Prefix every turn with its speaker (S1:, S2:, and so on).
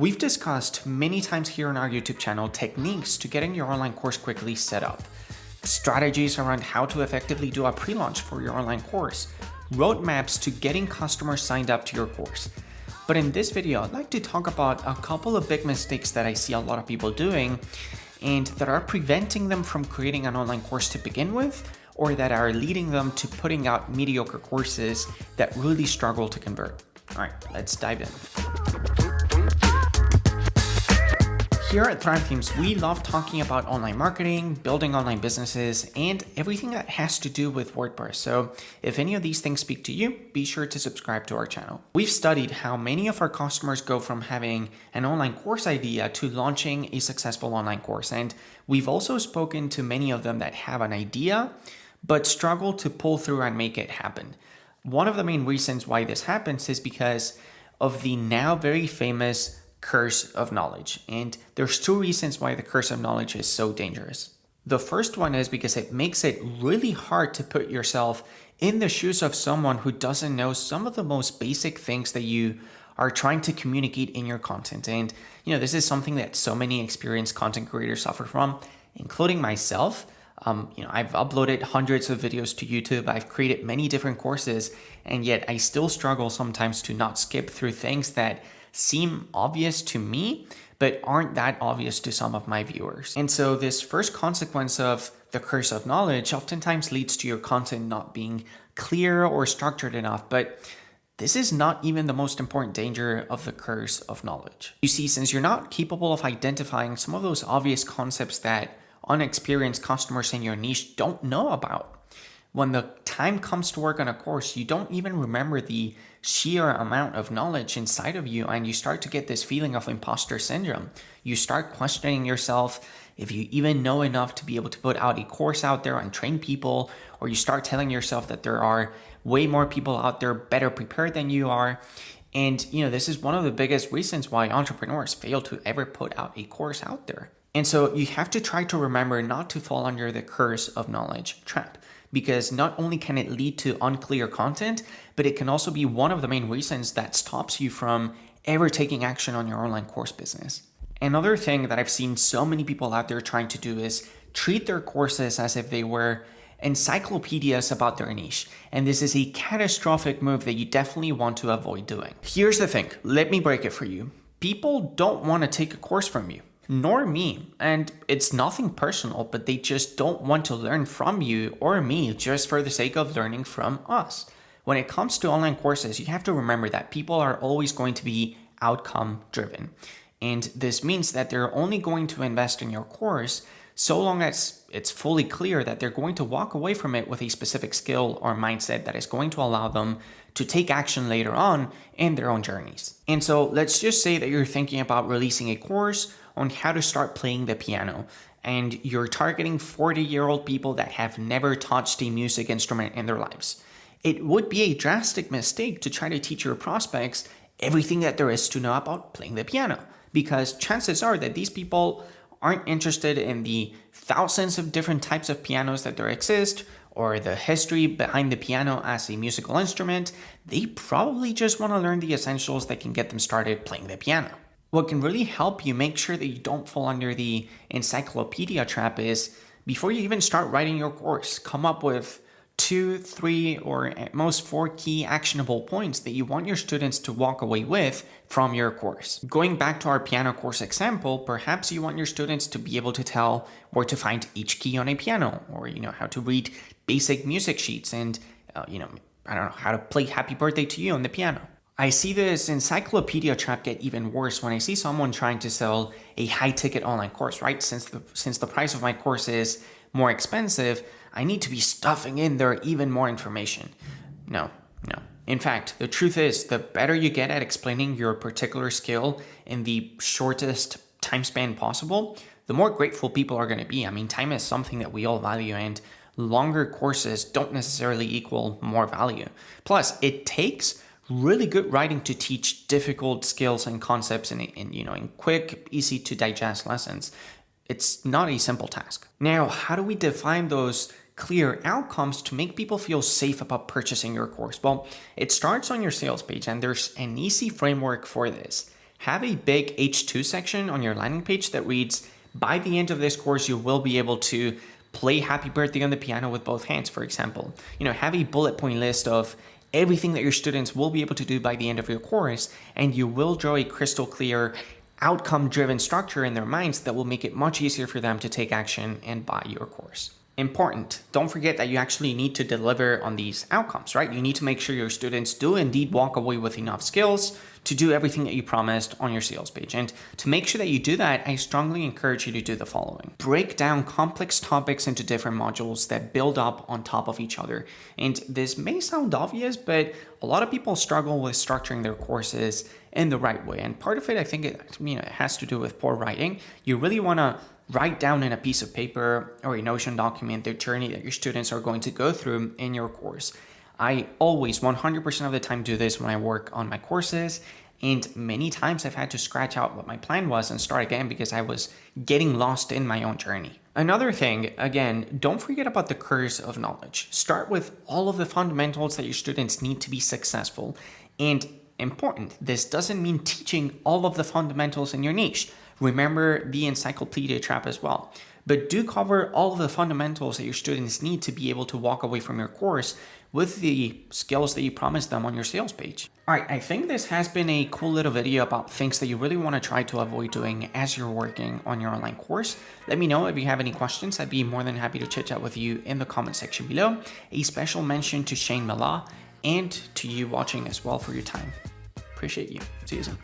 S1: We've discussed many times here on our YouTube channel techniques to getting your online course quickly set up, strategies around how to effectively do a pre-launch for your online course, roadmaps to getting customers signed up to your course. But in this video, I'd like to talk about a couple of big mistakes that I see a lot of people doing and that are preventing them from creating an online course to begin with, or that are leading them to putting out mediocre courses that really struggle to convert. All right, let's dive in. Here at Thrive Themes, we love talking about online marketing, building online businesses, and everything that has to do with WordPress. So if any of these things speak to you, be sure to subscribe to our channel. We've studied how many of our customers go from having an online course idea to launching a successful online course. And we've also spoken to many of them that have an idea, but struggle to pull through and make it happen. One of the main reasons why this happens is because of the now very famous curse of knowledge. And there's two reasons why the curse of knowledge is so dangerous. The first one is because it makes it really hard to put yourself in the shoes of someone who doesn't know some of the most basic things that you are trying to communicate in your content. And this is something that so many experienced content creators suffer from, including myself. I've uploaded hundreds of videos to YouTube. I've created many different courses, and yet I still struggle sometimes to not skip through things that seem obvious to me, but aren't that obvious to some of my viewers. And so this first consequence of the curse of knowledge oftentimes leads to your content not being clear or structured enough. But this is not even the most important danger of the curse of knowledge. You see, since you're not capable of identifying some of those obvious concepts that unexperienced customers in your niche don't know about, when the time comes to work on a course, you don't even remember the sheer amount of knowledge inside of you, and you start to get this feeling of imposter syndrome. You start questioning yourself if you even know enough to be able to put out a course out there and train people, or you start telling yourself that there are way more people out there better prepared than you are. And this is one of the biggest reasons why entrepreneurs fail to ever put out a course out there. And so you have to try to remember not to fall under the curse of knowledge trap, because not only can it lead to unclear content, but it can also be one of the main reasons that stops you from ever taking action on your online course business. Another thing that I've seen so many people out there trying to do is treat their courses as if they were encyclopedias about their niche. And this is a catastrophic move that you definitely want to avoid doing. Here's the thing, let me break it for you. People don't want to take a course from you, nor me. And it's nothing personal, but they just don't want to learn from you or me just for the sake of learning from us. When it comes to online courses, you have to remember that people are always going to be outcome driven. And this means that they're only going to invest in your course so long as it's fully clear that they're going to walk away from it with a specific skill or mindset that is going to allow them to take action later on in their own journeys. And so let's just say that you're thinking about releasing a course on how to start playing the piano, and you're targeting 40-year-old people that have never touched a music instrument in their lives. It would be a drastic mistake to try to teach your prospects everything that there is to know about playing the piano, because chances are that these people aren't interested in the thousands of different types of pianos that there exist, or the history behind the piano as a musical instrument. They probably just want to learn the essentials that can get them started playing the piano. What can really help you make sure that you don't fall under the encyclopedia trap is, before you even start writing your course, come up with 2, 3, or at most 4 key actionable points that you want your students to walk away with from your course. Going back to our piano course example, perhaps you want your students to be able to tell where to find each key on a piano, or how to read basic music sheets, and how to play Happy Birthday to You on the piano. I see this encyclopedia trap get even worse when I see someone trying to sell a high-ticket online course, right? Since the price of my course is more expensive, I need to be stuffing in there even more information. No. In fact, the truth is, the better you get at explaining your particular skill in the shortest time span possible, the more grateful people are going to be. I mean, time is something that we all value, and longer courses don't necessarily equal more value. Plus, it takes really good writing to teach difficult skills and concepts in quick, easy to digest lessons. It's not a simple task. Now, how do we define those clear outcomes to make people feel safe about purchasing your course? Well, it starts on your sales page, and there's an easy framework for this. Have a big H2 section on your landing page that reads, by the end of this course, you will be able to play Happy Birthday on the piano with both hands, for example. Have a bullet point list of everything that your students will be able to do by the end of your course, and you will draw a crystal clear outcome-driven structure in their minds that will make it much easier for them to take action and buy your course. Important, don't forget that you actually need to deliver on these outcomes, right? You need to make sure your students do indeed walk away with enough skills to do everything that you promised on your sales page. And to make sure that you do that, I strongly encourage you to do the following. Break down complex topics into different modules that build up on top of each other. And this may sound obvious, but a lot of people struggle with structuring their courses in the right way. And part of it, I think it has to do with poor writing. You really want to write down in a piece of paper or a Notion document the journey that your students are going to go through in your course. I always 100% of the time do this when I work on my courses, and many times I've had to scratch out what my plan was and start again because I was getting lost in my own journey. Another thing, again, don't forget about the curse of knowledge. Start with all of the fundamentals that your students need to be successful. And important, this doesn't mean teaching all of the fundamentals in your niche. Remember the Encyclopedia Trap as well. But do cover all of the fundamentals that your students need to be able to walk away from your course with the skills that you promised them on your sales page. All right, I think this has been a cool little video about things that you really want to try to avoid doing as you're working on your online course. Let me know if you have any questions. I'd be more than happy to chit chat with you in the comment section below. A special mention to Shane Mala and to you watching as well for your time. Appreciate you. See you soon.